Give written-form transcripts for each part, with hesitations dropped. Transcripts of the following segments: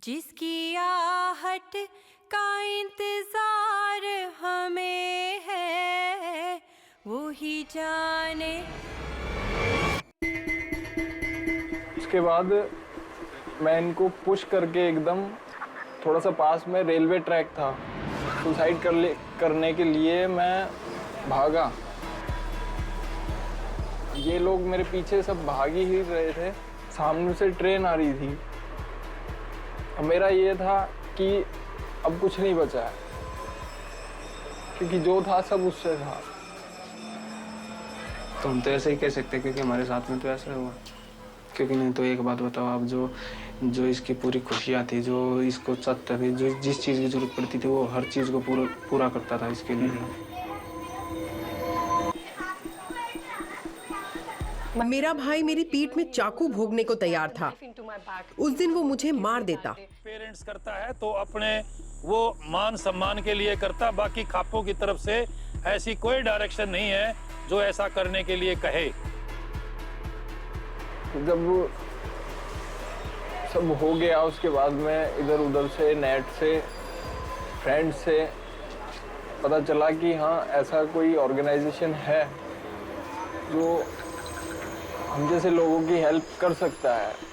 जिसकी आहट का इंतजार हमें है वो ही जाने। उसके बाद मैं इनको पुश करके एकदम थोड़ा सा पास में रेलवे ट्रैक था, सुसाइड करने के लिए मैं भागा। ये लोग मेरे पीछे सब भाग ही रहे थे, सामने से ट्रेन आ रही थी। अब मेरा ये था कि अब कुछ नहीं बचा है, क्योंकि जो था सब उससे था। तो हम तो ऐसे ही कह सकते हैं, क्योंकि हमारे साथ में तो ऐसा हुआ। क्योंकि नहीं तो एक बात बताओ आप, जो इसकी पूरी खुशियाँ थी, जो इसको चाहता थी, जो जिस चीज़ की जरूरत पड़ती थी वो हर चीज़ को पूरा करता था इसके लिए। मेरा भाई मेरी पीठ में चाकू भोगने को तैयार था। उस दिन वो मुझे मार देता। पेरेंट्स करता है तो अपने वो मान सम्मान के लिए करता, बाकी खापों की तरफ से ऐसी कोई डायरेक्शन नहीं है जो ऐसा करने के लिए कहे। जब सब हो गया उसके बाद में इधर उधर से नेट से फ्रेंड से पता चला कि हाँ ऐसा कोई ऑर्गेनाइजेशन है जो हम जैसे लोगों की हेल्प कर सकता है।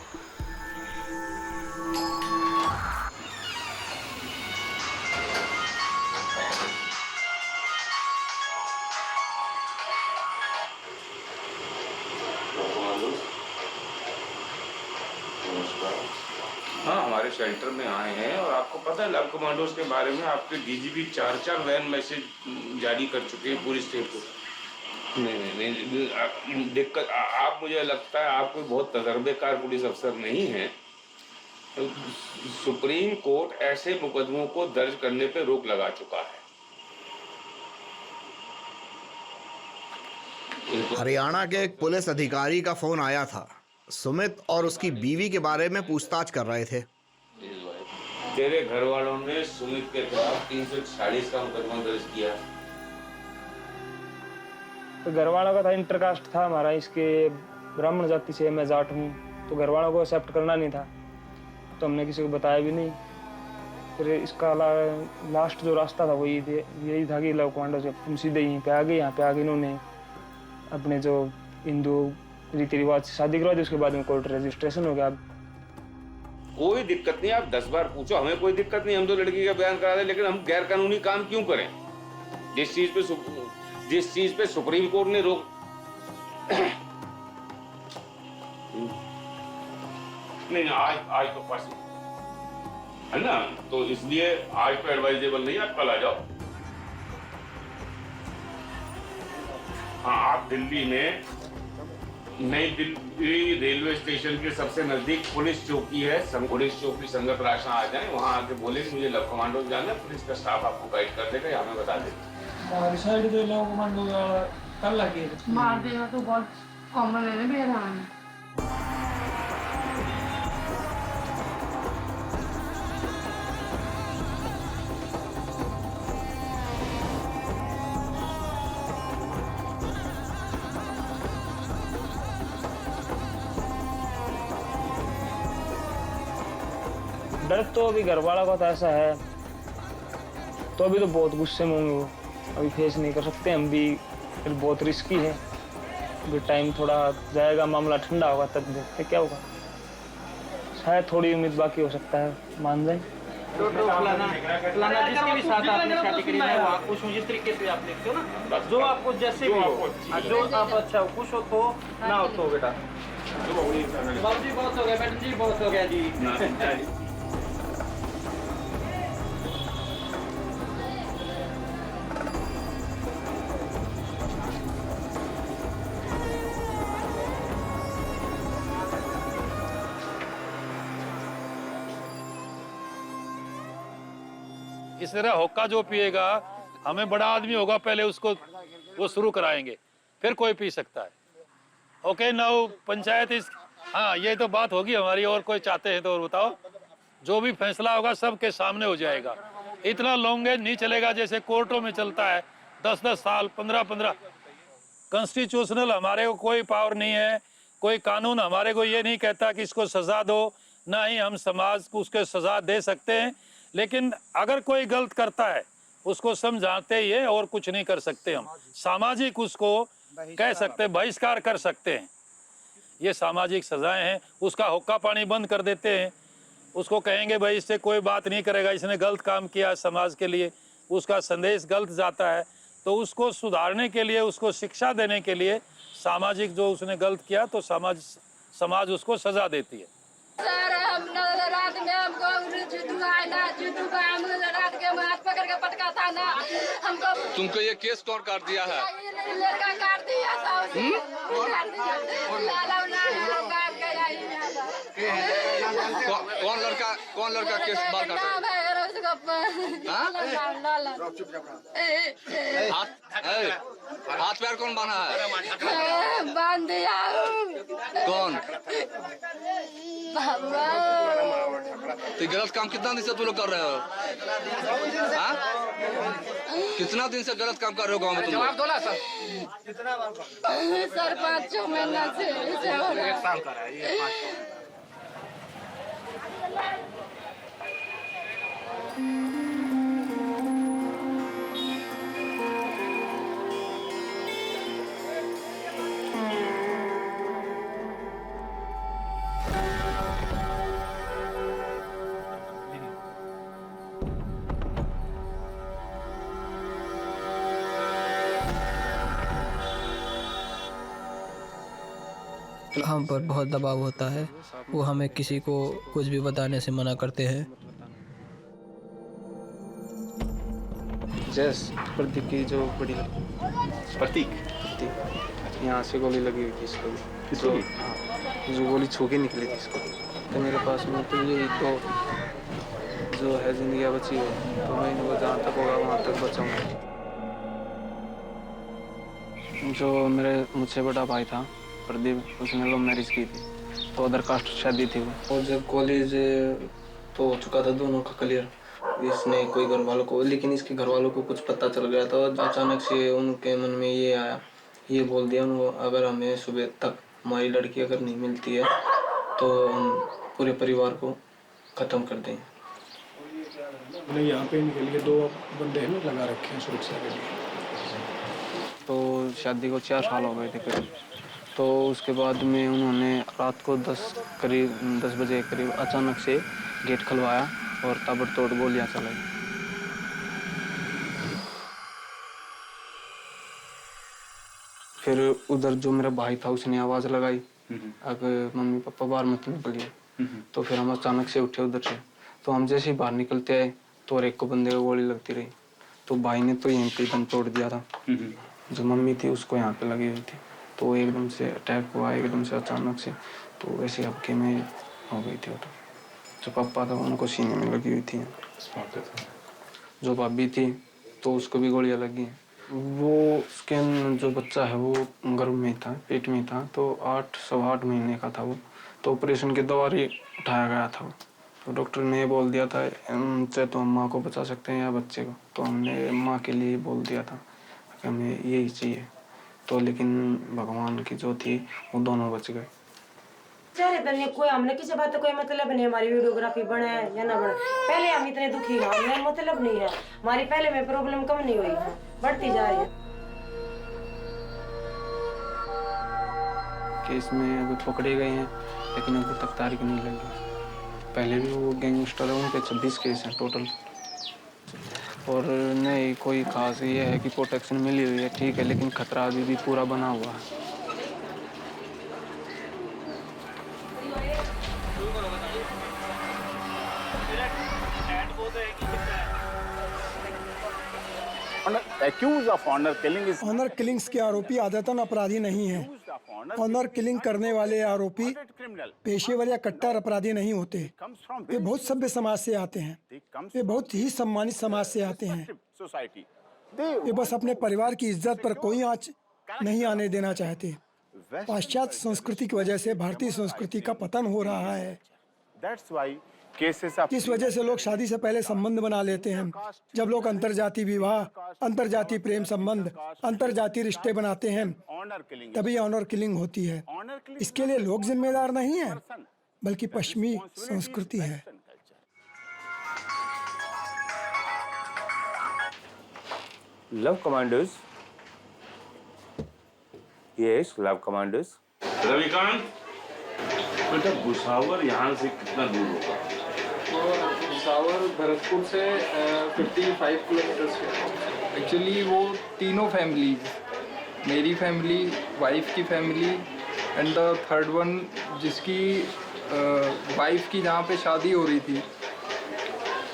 हाँ, हमारे शेल्टर में आए हैं और आपको पता है लव कमांडोज के बारे में आपके डीजीपी 4 वैन मैसेज जारी कर चुके हैं पूरी स्टेट को। नहीं, दिक्कत आप, मुझे लगता है आप कोई बहुत तजर्बेकार पुलिस अफसर नहीं है। सुप्रीम कोर्ट ऐसे मुकदमों को दर्ज करने पे रोक लगा चुका है। हरियाणा के एक पुलिस अधिकारी का फोन आया था। सुमित और उसकी बीवी के बारे में पूछताछ कर रहे थे। तेरे घर वालों ने सुमित के खिलाफ 346 का मुकदमा दर्ज किया। तो घर वालों का था, इंटरकास्ट था हमारा, इसके ब्राह्मण जाति से मैं जाट हूँ, तो घर वालों को एक्सेप्ट करना नहीं था, तो हमने किसी को बताया भी नहीं। फिर इसका लास्ट जो रास्ता था वो यही था कि लव कमांडो से हम सीधे यहीं पे आ गए। यहाँ पे आगे इन्होंने अपने जो हिंदू रीति रिवाज से शादी करवा दी, उसके बाद में कोर्ट रजिस्ट्रेशन हो गया। कोई दिक्कत नहीं, आप 10 बार पूछो, हमें कोई दिक्कत नहीं, हम तो लड़की का बयान करा दें, लेकिन हम गैर कानूनी काम क्यों करें? जिस चीज पे सुप्रीम कोर्ट ने रोक नहीं, आज तो फंस है ना, तो इसलिए आज तो एडवाइजेबल नहीं, आप कल आ जाओ। हाँ, आप दिल्ली में नई दिल्ली रेलवे स्टेशन के सबसे नजदीक पुलिस चौकी है, पुलिस चौकी संगत राशा आ जाए, वहाँ आके बोले कि मुझे लव कमांडो जाना, पुलिस का स्टाफ आपको गाइड कर देगा या हमें बता देगा। साइड दे लव कमांडो कर लगे मार देना तो बहुत कॉमन है ना बिहार में। डर तो अभी घर वाला का तो ऐसा है, तो अभी तो बहुत गुस्से में होंगे वो, अभी फेस नहीं कर सकते हम भी, फिर बहुत रिस्की है। अभी टाइम थोड़ा जाएगा, मामला ठंडा होगा तब देखते क्या होगा। शायद थोड़ी उम्मीद बाकी हो सकता है, मान जाए। जिसके भी साथ आपने शादी करी है वो आप खुश हो, जिस तरीके से आप देखते हो ना, जो आपको जैसे भी हो, जो आप अच्छा खुश हो तो ना हो तो बेटा। बाबू जी बहुत हो गया, मैडम जी बहुत हो गया जी। इस तरह होक्का जो पिएगा, हमें बड़ा आदमी होगा पहले उसको वो शुरू कराएंगे, फिर कोई पी सकता है। ओके नाउ पंचायत इस, हाँ ये तो बात होगी हमारी, और कोई चाहते हैं तो और बताओ। जो भी फैसला होगा सबके सामने हो जाएगा। इतना लॉन्गेज नहीं चलेगा जैसे कोर्टों में चलता है, 10-10 साल 15-15। कॉन्स्टिट्यूशनल हमारे को कोई पावर नहीं है, कोई कानून हमारे को ये नहीं कहता कि इसको सजा दो, ना ही हम समाज को उसके सजा दे सकते हैं, लेकिन अगर कोई गलत करता है उसको समझाते ही है और कुछ नहीं कर सकते। हम सामाजिक उसको कह सकते हैं, बहिष्कार कर सकते हैं। ये सामाजिक सजाएं हैं। उसका हुक्का पानी बंद कर देते हैं, उसको कहेंगे भाई इससे कोई बात नहीं करेगा, इसने गलत काम किया समाज के लिए, उसका संदेश गलत जाता है, तो उसको सुधारने के लिए, उसको शिक्षा देने के लिए सामाजिक जो उसने गलत किया तो समाज उसको सजा देती है। सर हम रात में हमको रात के हाथ पकड़ के पटका था ना हमको। तुमको ये केस कौन काट दिया है? लड़का काट दिया था उसे। कौन लड़का केस बाल काटा? हाथ पैर कौन बांधा है? बांध दिया। कौन? तो गलत काम कितना दिन से तुम लोग कर रहे हो? हाँ? कितना दिन से गलत काम कर रहे हो गाँव में तुम लोग? सर 5-6 महीना से हो रहा है। हम पर बहुत दबाव होता है, वो हमें किसी को कुछ भी बताने से मना करते हैं। जैस प्रतीक की जो बड़ी प्रतीक यहाँ से गोली लगी हुई थी इसको, जो गोली छू के निकली थी इसको। तो मेरे पास में तो यही तो जो है जिंदगी बची है, तो मैं इनको जहाँ तक होगा वहाँ तक बचाऊंगा। जो मुझसे बड़ा भाई था प्रदीप, उसने लव मैरिज की थी, तो अदर कास्ट शादी थी वो। और जब कॉलेज तो हो चुका था दोनों का क्लियर, इसने कोई घर वालों को, लेकिन इसके घर वालों को कुछ पता चल गया था। अचानक से उनके मन में ये आया, ये बोल दिया उनको, अगर हमें सुबह तक हमारी लड़की अगर नहीं मिलती है तो हम पूरे परिवार को ख़त्म कर देंगे। यहाँ पे इनके लिए 2 बंदे हैं लगा रखे हैं सुरक्षा के लिए। तो शादी को 4 साल हो गए थे करीब। तो उसके बाद में उन्होंने रात को 10 बजे करीब अचानक से गेट खुलवाया और ताबड़तोड़ गोलियां चलाई। फिर उधर जो मेरा भाई था उसने आवाज़ लगाई, अगर मम्मी पापा बाहर मत निकलिए। तो फिर हम अचानक से उठे उधर से, तो हम जैसे ही बाहर निकलते आए तो और एक को बंदे को गोली लगती रही। तो भाई ने तो यहीं पे दम तोड़ दिया था। जो मम्मी थी उसको यहाँ पे लगी हुई थी, तो एकदम से अटैक हुआ, एकदम से अचानक से, तो ऐसे हल्के में हो गई थी। जो पापा था उनको सीने में लगी हुई थी। जो भाभी थी तो उसको भी गोलियां लगी। वो उसके जो बच्चा है वो गर्भ में था, पेट में था, तो 8-8.25 महीने का था वो। तो ऑपरेशन के द्वारा उठाया गया था वो। तो डॉक्टर ने बोल दिया था चाहे तो हम माँ को बचा सकते हैं या बच्चे को। तो हमने माँ के लिए बोल दिया था कि हमें यही चाहिए। तो लेकिन भगवान की जो थी वो दोनों बच गए। चेहरे पर कोई हमने किसी बात का कोई मतलब नहीं, हमारी वीडियोग्राफी बने या ना बने। पहले हम इतने दुखी हैं, हमें मतलब नहीं है, हमारी पहले में प्रॉब्लम कम नहीं हुई है, बढ़ती जा रही है। केस में अभी पकड़े गए हैं, लेकिन अभी तक तारीख नहीं लगी। पहले भी वो गैंगस्टर है, उन पे 26 केस हैं टोटल। और नहीं कोई खास ये है कि प्रोटेक्शन मिली हुई है, ठीक है, लेकिन खतरा अभी भी पूरा बना हुआ है। ऑनर किलिंग्स के आरोपी आदतन अपराधी नहीं हैं। ऑनर किलिंग करने वाले आरोपी पेशेवर या कट्टर अपराधी नहीं होते। वे बहुत सभ्य समाज से आते हैं, वे बहुत ही सम्मानित समाज से आते हैं। वे बस अपने परिवार की इज्जत पर कोई आंच नहीं आने देना चाहते। पाश्चात्य संस्कृति की वजह से भारतीय संस्कृति का पतन हो रहा है। इस वजह से लोग शादी से पहले संबंध बना लेते हैं। जब लोग अंतरजातीय विवाह, अंतरजातीय प्रेम संबंध, अंतरजातीय रिश्ते बनाते हैं, तभी ऑनर किलिंग होती है। इसके लिए लोग जिम्मेदार नहीं हैं, बल्कि पश्चिमी संस्कृति है। Love commanders, yes love commanders. Ravikant, बेटा भुसावर यहाँ से कितना दूर होगा? भुसावर भरतपुर से 55 किलोमीटर है। एक्चुअली वो तीनों फैमिलीज, मेरी फैमिली, वाइफ की family and the third one जिसकी वाइफ की जहाँ पे शादी हो रही थी,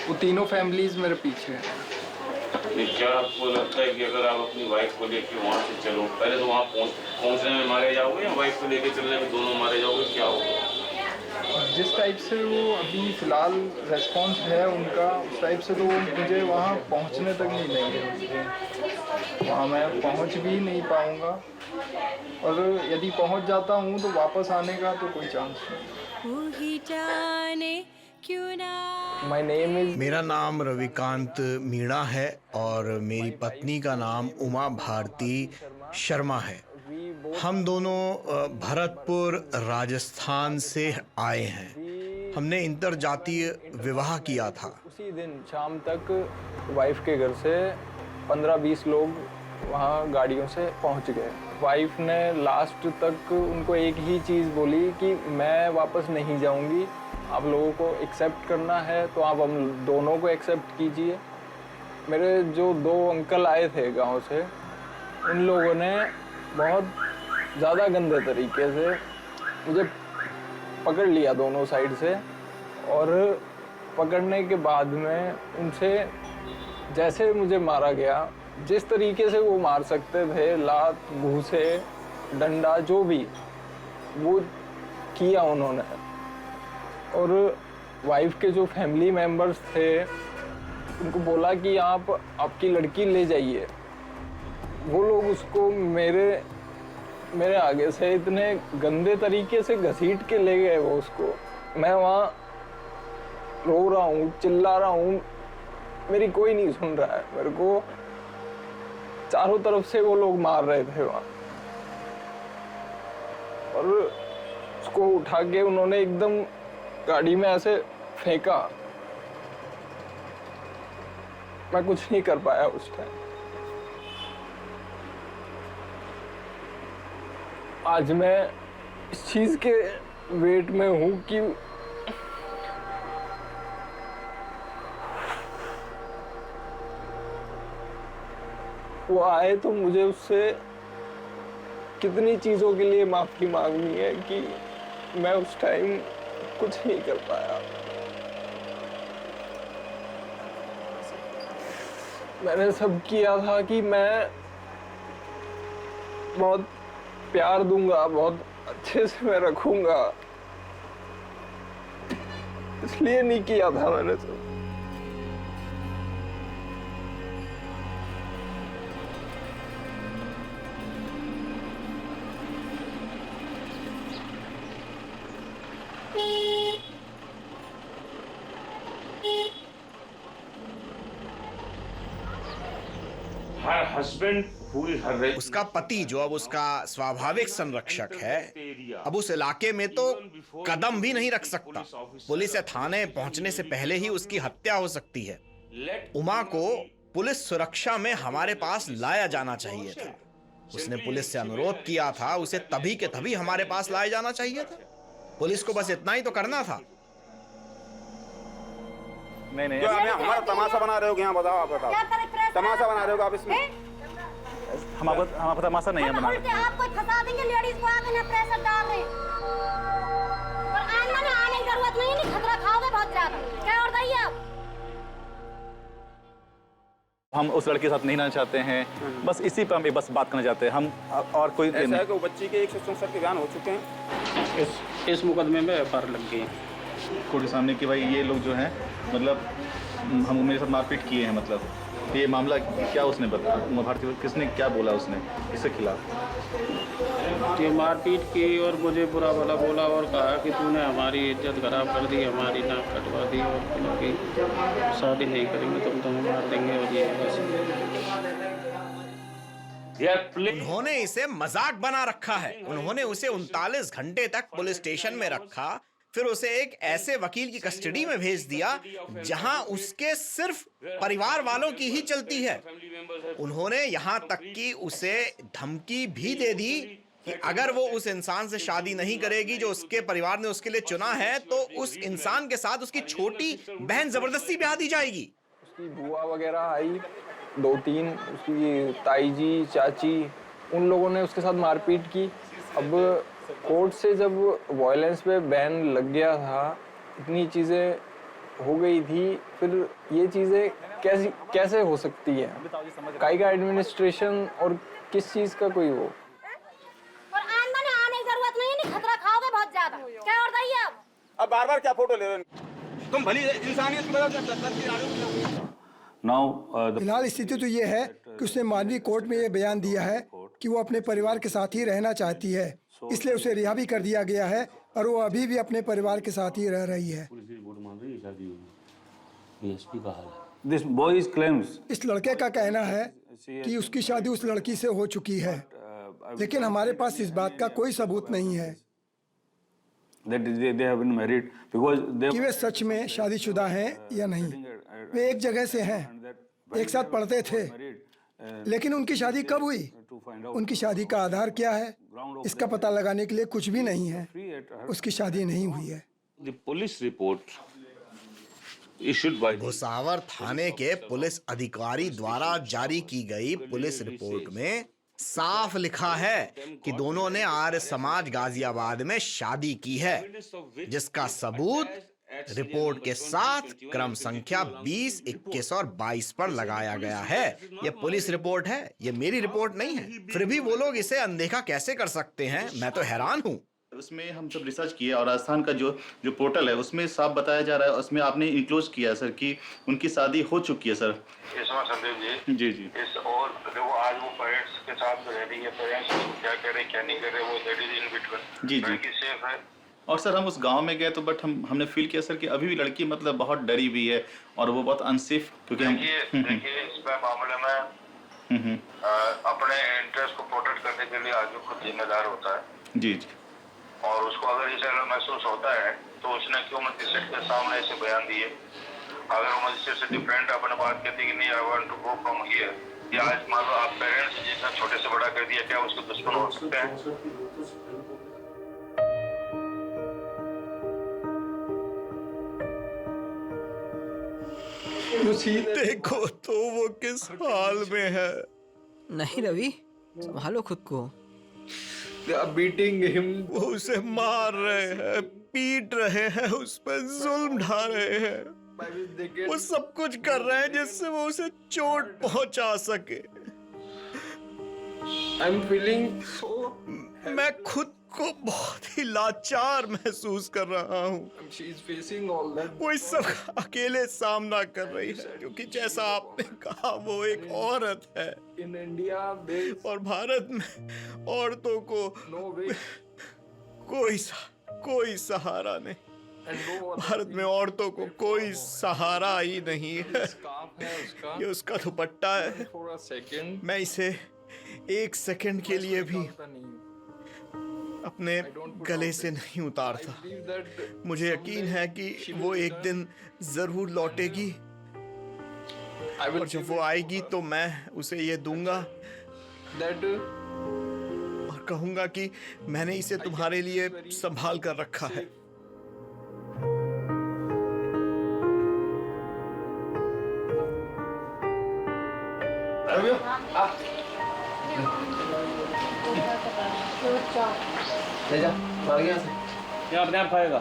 वो तीनों फैमिलीज मेरे पीछे हैं। क्या आपको लगता है कि अगर आप अपनी वाइफ को लेके वहाँ से चलो, पहले तो वहाँ पहुँचने में मारे जाओगे या वाइफ को लेके चलने में दोनों मारे जाओगे, क्या होगा? जिस टाइप से वो अभी फ़िलहाल रेस्पॉन्स है उनका, उस टाइप से तो मुझे वहाँ पहुँचने तक नहीं देंगे। वहाँ मैं पहुँच भी नहीं पाऊँगा, और यदि पहुँच जाता हूँ तो वापस आने का तो कोई चांस नहीं। माय नेम इज, मेरा नाम रविकांत मीणा है और मेरी पत्नी का नाम उमा भारती शर्मा है। हम दोनों भरतपुर राजस्थान से आए हैं। हमने इंटरजातीय विवाह किया था। उसी दिन शाम तक वाइफ के घर से 15-20 लोग वहाँ गाड़ियों से पहुँच गए। वाइफ ने लास्ट तक उनको एक ही चीज़ बोली कि मैं वापस नहीं जाऊँगी, आप लोगों को एक्सेप्ट करना है तो आप हम दोनों को एक्सेप्ट कीजिए। मेरे जो 2 अंकल आए थे गांव से, उन लोगों ने बहुत ज़्यादा गंदे तरीके से मुझे पकड़ लिया दोनों साइड से, और पकड़ने के बाद में उनसे जैसे मुझे मारा गया, जिस तरीके से वो मार सकते थे, लात, घूंसे, डंडा, जो भी, वो किया उन्होंने। और वाइफ के जो फैमिली मेंबर्स थे, उनको बोला कि आप आपकी लड़की ले जाइए। वो लोग उसको मेरे आगे से इतने गंदे तरीके से घसीट के ले गए वो उसको। मैं वहाँ रो रहा हूँ, चिल्ला रहा हूँ, मेरी कोई नहीं सुन रहा है। मेरे को चारों तरफ से वो लोग मार रहे थे वहाँ, और उसको उठा के उन्होंने एकदम गाड़ी में ऐसे फेंका। मैं कुछ नहीं कर पाया उस टाइम। आज मैं इस चीज के वेट में हूं कि वो आए तो मुझे उससे कितनी चीजों के लिए माफी मांगनी है कि मैं उस टाइम कुछ नहीं कर पाया। मैंने सब किया था कि मैं बहुत प्यार दूंगा, बहुत अच्छे से मैं रखूंगा, इसलिए नहीं किया था मैंने सब। उसका पति, जो अब उसका स्वाभाविक संरक्षक है, अब उस इलाके में तो कदम भी नहीं रख सकता। पुलिस या थाने पहुंचने से पहले ही उसकी हत्या हो सकती है। उमा को पुलिस सुरक्षा में हमारे पास लाया जाना चाहिए था। उसने पुलिस से अनुरोध किया था, उसे तभी के तभी हमारे पास लाया जाना चाहिए था। पुलिस को बस इतना ही तो करना था। नहीं जो हमारा तमाशा बना रहे हो यहाँ, बताओ, आप बताओ, तमाशा बना रहे हो आप इसमें? हम आपको तमाशा नहीं है बना रहे। आप कोई फंसा देंगे, लेडीज को आगे ना प्रेशर डाल रहे, और आने की जरूरत नहीं, खतरा खाओगे बहुत ज्यादा। क्या और बताइए आप? हम उस लड़के के साथ नहीं रहना चाहते हैं, बस इसी पर हम बस बात करना चाहते हैं हम, और कोई ऐसा है कि बच्ची के 164 के बयान हो चुके हैं। इस मुकदमे में FIR लग गई है कोर्ट के सामने कि भाई ये लोग जो हैं, मतलब हम मेरे साथ मारपीट किए हैं। मतलब ये मामला क्या उसने बताया, उमा भारती किसने क्या बोला, उसने किसके खिलाफ ये मारपीट की और मुझे बुरा भला बोला और कहा कि तूने हमारी इज्जत खराब कर दी, हमारी नाक कटवा दी, और कि शादी नहीं करेंगे तुम तुम्हें मार देंगे। और ये उन्होंने इसे मजाक बना रखा है। उन्होंने उसे 39 घंटे तक पुलिस स्टेशन में रखा, फिर उसे एक ऐसे वकील की कस्टडी में भेज दिया जहां उसके सिर्फ परिवार वालों की ही चलती है। उन्होंने यहां तक कि उसे धमकी भी दे दी कि अगर वो उस इंसान से शादी नहीं करेगी जो उसके परिवार ने उसके लिए चुना है, तो उस इंसान के साथ उसकी छोटी बहन जबरदस्ती ब्याह दी जाएगी। उसकी बुआ वगैरह आई 2-3, उसकी ताई जी, चाची, उन लोगों ने उसके साथ मारपीट की। अब कोर्ट से जब वायलेंस पे बैन लग गया था, इतनी चीज़ें हो गई थी, फिर ये चीज़ें कैसे हो सकती है? काई का एडमिनिस्ट्रेशन और किस चीज़ का कोई वो? और आने में आने की जरूरत नहीं, खतरा खाओगे बहुत ज्यादा। क्या और दही है अब बार-बार क्या फोटो ले रहे हो? तुम भली इंसानियत की वजह से फिलहाल स्थिति तो ये है कि उसने मानवी कोर्ट में ये बयान दिया है कि वो अपने परिवार के साथ ही रहना चाहती है, इसलिए उसे रिहा भी कर दिया गया है और वो अभी भी अपने परिवार के साथ ही रह रही है। इस लड़के का कहना है कि उसकी शादी उस लड़की से हो चुकी है, लेकिन हमारे पास इस बात का कोई सबूत नहीं है कि वे सच में शादीशुदा हैं या नहीं। वे एक जगह से हैं, एक साथ पढ़ते थे, लेकिन उनकी शादी कब हुई, उनकी शादी का आधार क्या है, इसका पता लगाने के लिए कुछ भी नहीं है। उसकी शादी नहीं हुई है। पुलिस रिपोर्ट भुसावर थाने के पुलिस अधिकारी द्वारा जारी की गई पुलिस रिपोर्ट में साफ लिखा है कि दोनों ने आर्य समाज गाजियाबाद में शादी की है, जिसका सबूत रिपोर्ट के साथ क्रम संख्या 20, 21 और 22 पर लगाया गया है। यह पुलिस रिपोर्ट है, यह मेरी रिपोर्ट नहीं है। फिर भी वो लोग इसे अनदेखा कैसे कर सकते हैं, मैं तो हैरान हूँ। उसमें हम सब रिसर्च किए और राजस्थान का जो पोर्टल है उसमें साफ बताया जा रहा है, उसमें आपने इंक्लोज किया है सर कि उनकी शादी हो चुकी है सर। इसमें संदीप जी जी इस और वो आज वो पेरेंट्स के साथ रह रही है, पेरेंट्स क्या कह रहे क्या नहीं कर रहे वो दैट इज इन बिटवीन जी जी सेफ है। और सर हम उस गांव में गए तो बट हमने फील किया सर कि अभी भी लड़की मतलब बहुत डरी हुई है और वो बहुत अनसेफ, क्योंकि हम देखिए इस मामले में अपने इंटरेस्ट को प्रोटेक्ट करने के लिए आदमी खुद जिम्मेदार होता है जी जी, और उसको अगर इसे महसूस होता है तो उसने क्यों मजिस्ट्रेट के सामने ऐसे बयान दिए। अगर वो मजिस्ट्रेट से डिफरेंट अपने बात कहती कि नहीं I want to go from here, कि आज मान लो आप पेरेंट्स जितना छोटे से बड़ा कर दिया, क्या उसके दुश्मन हो सकते हैं? देखो तो वो किस हाल में है। नहीं रवि, संभालो खुद को। बीटिंग हिम, वो उसे मार रहे हैं, पीट रहे हैं, उस पर जुल्म ढा रहे हैं, वो सब कुछ कर रहे हैं जिससे वो उसे चोट पहुंचा सके। आई एम फीलिंग सो, मैं खुद को बहुत ही लाचार महसूस कर रहा हूँ। वो इस सब का अकेले सामना कर रही है, क्योंकि जैसा आपने कहा वो एक औरत है। इन इंडिया और भारत में औरतों को कोई सहारा नहीं। भारत में औरतों को कोई सहारा ही नहीं है। ये उसका दुपट्टा है, मैं इसे एक सेकंड के लिए भी अपने गले से नहीं उतारता। मुझे यकीन है कि वो एक दिन जरूर लौटेगी, और जब वो आएगी तो मैं उसे ये दूंगा और कहूंगा कि मैंने इसे तुम्हारे लिए संभाल कर रखा है। ले जा, मार गया से। ये अपने आप खाएगा।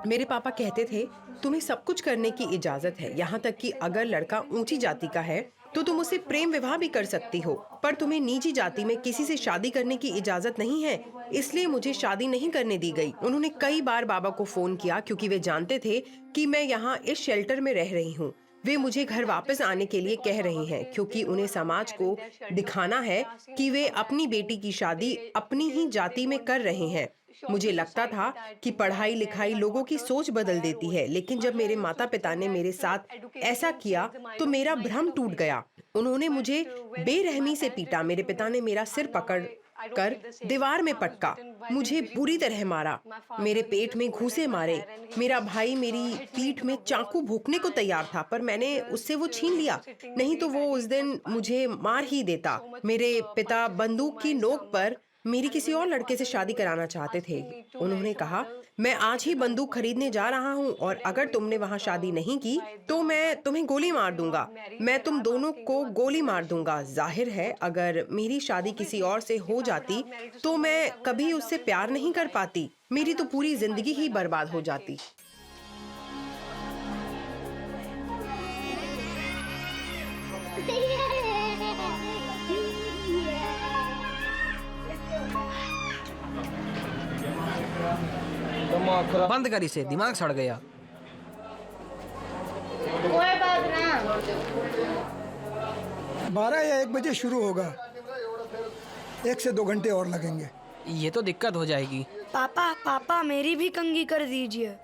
मेरे पापा कहते थे तुम्हें सब कुछ करने की इजाजत है, यहाँ तक कि अगर लड़का ऊंची जाति का है तो तुम उसे प्रेम विवाह भी कर सकती हो, पर तुम्हें निजी जाति में किसी से शादी करने की इजाजत नहीं है, इसलिए मुझे शादी नहीं करने दी गई। उन्होंने कई बार बाबा को फोन किया क्योंकि वे जानते थे कि मैं यहाँ इस शेल्टर में रह रही हूँ। वे मुझे घर वापस आने के लिए कह रही हैं क्योंकि उन्हें समाज को दिखाना है कि वे अपनी बेटी की शादी अपनी ही जाति में कर रहे हैं। मुझे लगता था कि पढ़ाई लिखाई लोगों की सोच बदल देती है, लेकिन जब मेरे माता पिता ने मेरे साथ ऐसा किया तो मेरा भ्रम टूट गया। उन्होंने मुझे बेरहमी से पीटा। मेरे पिता ने मेरा सिर पकड़ कर दीवार में पटका, मुझे बुरी तरह मारा, मेरे पेट में घूंसे मारे। मेरा भाई मेरी पीठ में चाकू भोंकने को तैयार था, पर मैंने उससे वो छीन लिया, नहीं तो वो उस दिन मुझे मार ही देता। मेरे पिता बंदूक की नोक पर मेरी किसी और लड़के से शादी कराना चाहते थे। उन्होंने कहा, मैं आज ही बंदूक खरीदने जा रहा हूँ और अगर तुमने वहाँ शादी नहीं की तो मैं तुम्हें गोली मार दूंगा, मैं तुम दोनों को गोली मार दूंगा। जाहिर है अगर मेरी शादी किसी और से हो जाती तो मैं कभी उससे प्यार नहीं कर पाती, मेरी तो पूरी जिंदगी ही बर्बाद हो जाती। बंद कर इसे, दिमाग सड़ गया। कोई बात ना, 12 या 1 बजे शुरू होगा, 1 से 2 घंटे और लगेंगे। ये तो दिक्कत हो जाएगी। पापा मेरी भी कंघी कर दीजिए।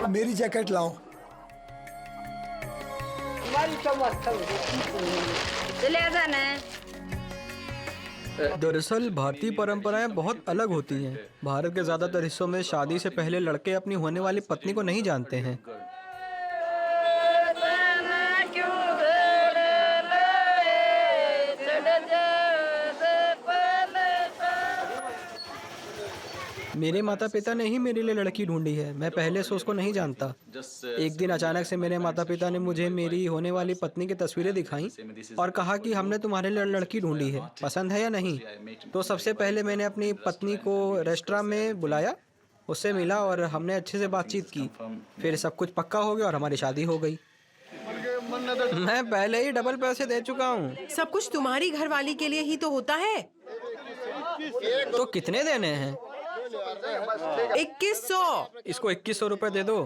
मेरी जैकेट लाओ। दरअसल भारतीय परंपराएं बहुत अलग होती हैं। भारत के ज्यादातर हिस्सों में शादी से पहले लड़के अपनी होने वाली पत्नी को नहीं जानते हैं। मेरे माता पिता ने ही मेरे लिए लड़की ढूंढी है, मैं पहले से उसको नहीं जानता। एक दिन अचानक से मेरे माता पिता ने मुझे मेरी होने वाली पत्नी की तस्वीरें दिखाई और कहा कि हमने तुम्हारे लिए लड़की ढूंढी है, पसंद है या नहीं। तो सबसे पहले मैंने अपनी पत्नी को रेस्टोरेंट में बुलाया, उससे मिला और हमने अच्छे से बातचीत की। फिर सब कुछ पक्का हो गया और हमारी शादी हो गई। मैं पहले ही डबल पैसे दे चुका हूँ। सब कुछ तुम्हारी घरवाली के लिए ही तो होता है। तो कितने देने हैं? 2100। इसको 2100 रुपए दे दो।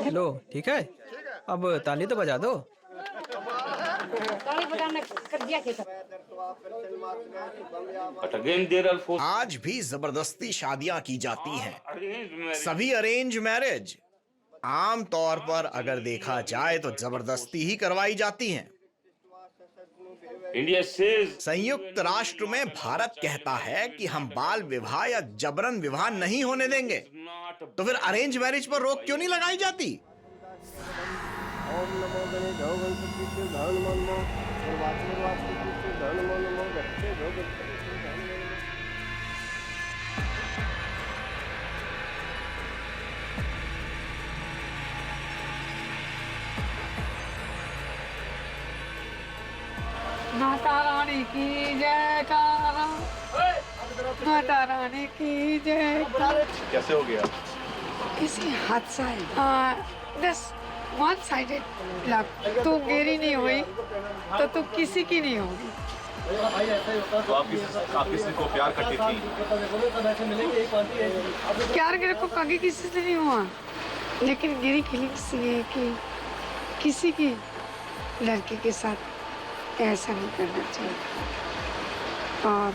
लो ठीक है, अब ताली तो बजा दो। आज भी जबरदस्ती शादियां की जाती हैं, सभी अरेंज मैरिज। आम तौर पर अगर देखा जाए तो जबरदस्ती ही करवाई जाती हैं। संयुक्त राष्ट्र में भारत कहता है कि हम बाल विवाह या जबरन विवाह नहीं होने देंगे, तो फिर अरेंज मैरिज पर रोक क्यों नहीं लगाई जाती? माता रानी की जयकारा, माता रानी की जयकारा। कैसे हो गया? किसी हादसा है, बस वन साइडेड लव। तू मेरी नहीं हुई तो तू किसी की नहीं होगी। तो आप किसी को प्यार करती थी? प्यार मेरे को कभी किसी से नहीं हुआ, लेकिन मेरी फीलिंग्स ये है कि किसी की लड़के के साथ ऐसा नहीं करना चाहिए। और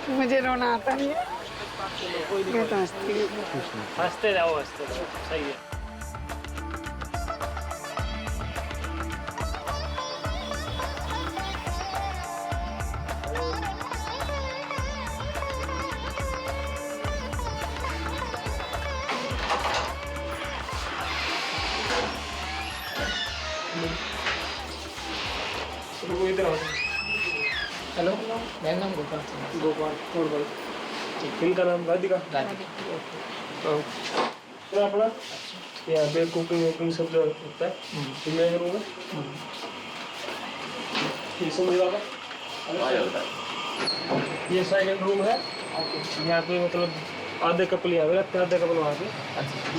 मुझे रोना आता नहीं है, मैं तो हंसते जाओ, सही है। हेलो, मेरा नाम गोपाल सिंह। गोपाल और भाई, इनका नाम राधिका। तो अपना यहाँ पे कुकिंग वुकिंग सब जो होता है तो मैं करूँगा। ये समझ ये सेकंड रूम है, यहाँ पे मतलब आधे कपल यहाँ पे रहते हैं, आधे कपल वहाँ पे।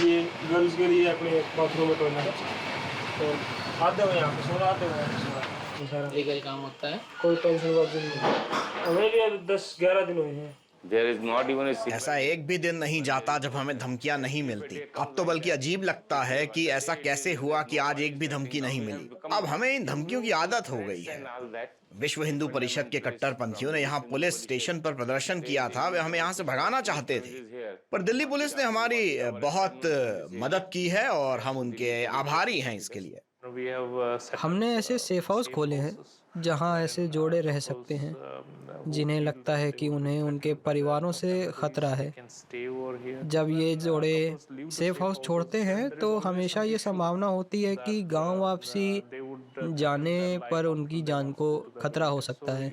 ये गर्ल्स के लिए अपने बाथरूम में टॉयलेट है, तो आधे हो यहाँ पे सोना, आधे हो यहाँ पे सोना। लीगल काम होता है, कोई टेंशन बात नहीं। हमें भी 10-11 दिन हुए हैं। ऐसा एक भी दिन नहीं जाता जब हमें धमकियां नहीं मिलती। अब तो बल्कि अजीब लगता है कि ऐसा कैसे हुआ कि आज एक भी धमकी नहीं मिली। अब हमें इन धमकियों की आदत हो गई है। विश्व हिंदू परिषद के कट्टरपंथियों ने यहाँ पुलिस स्टेशन पर प्रदर्शन किया था, वे हमें यहाँ से भगाना चाहते थे, पर दिल्ली पुलिस ने हमारी बहुत मदद की है और हम उनके आभारी हैं इसके लिए। हमने ऐसे सेफ हाउस खोले हैं जहां ऐसे जोड़े रह सकते हैं जिन्हें लगता है कि उन्हें उनके परिवारों से खतरा है। जब ये जोड़े सेफ हाउस छोड़ते हैं तो हमेशा ये संभावना होती है कि गांव वापसी जाने पर उनकी जान को खतरा हो सकता है।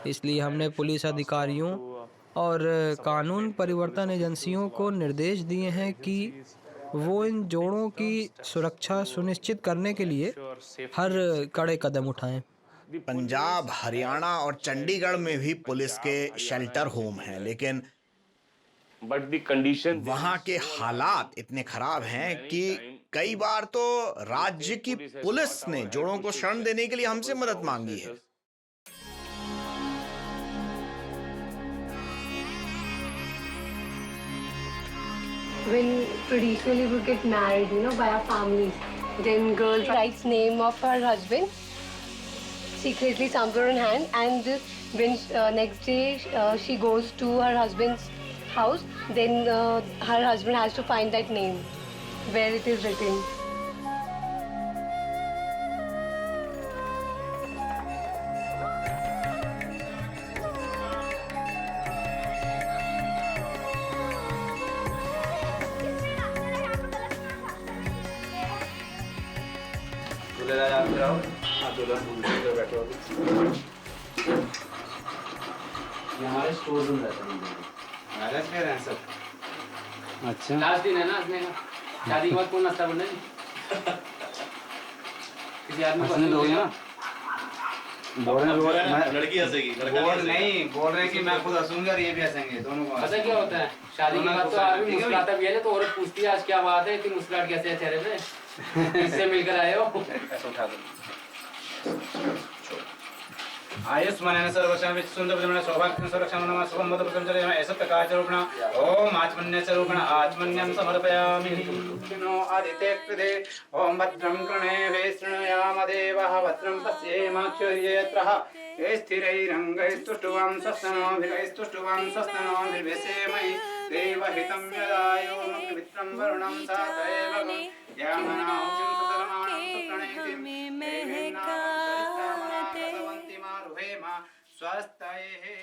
इसलिए हमने पुलिस अधिकारियों और कानून परिवर्तन एजेंसियों को निर्देश दिए हैं कि वो इन जोड़ों की सुरक्षा सुनिश्चित करने के लिए हर कड़े कदम उठाएं। पंजाब, हरियाणा और चंडीगढ़ में भी पुलिस के शेल्टर होम हैं, लेकिन वहाँ के हालात इतने खराब हैं कि कई बार तो राज्य की पुलिस ने जोड़ों को शरण देने के लिए हमसे मदद मांगी है। When traditionally we get married, by our families, then girl writes name of her husband secretly somewhere in hand, and when next day she goes to her husband's house, then her husband has to find that name where it is written. हमारे store room रहता है सब। अच्छा, last दिन है ना हंसने का। शादी के बाद कौन हंसता बनना जी? किसी आदमी को हंसने दोगे ना? बोल रहे हैं लड़की हंसेगी, बोल रहे हैं कि मैं खुद हंसूंगा और ये भी हंसेंगे, दोनों को। पता क्या होता है, शादी के बाद तो आदमी मुस्कुराता भी है, तो औरत पूछती है आज क्या बात है, इतनी मुस्कुराहट कैसे है चेहरे पे? किससे मिलकर आए हो? ऐसा उठा दो। आयुष्मान सर्वशं सुंदर सौभाग्य संरक्षण नमः शुभम मद प्रसंजय ऐसा प्रकार रूपण ओम आत्मन्य स्वरूपण आत्मन्यं समर्पयामि। नो आदित्य कृते ओम भद्रं कर्णे शृणुयाम देवः भद्रं पश्येमाक्षुर्यत्रः स्थिरैरङ्गैस्तुष्टुवां स्वस्तनोभिरैस्तुष्टुवां स्वस्तनोभिर्वेसेमहि देवहितं यदायो मित्रं वरुणं सातैव यामनां सुतरमाणं सुप्रणेतिं देवेनां स्वस्थये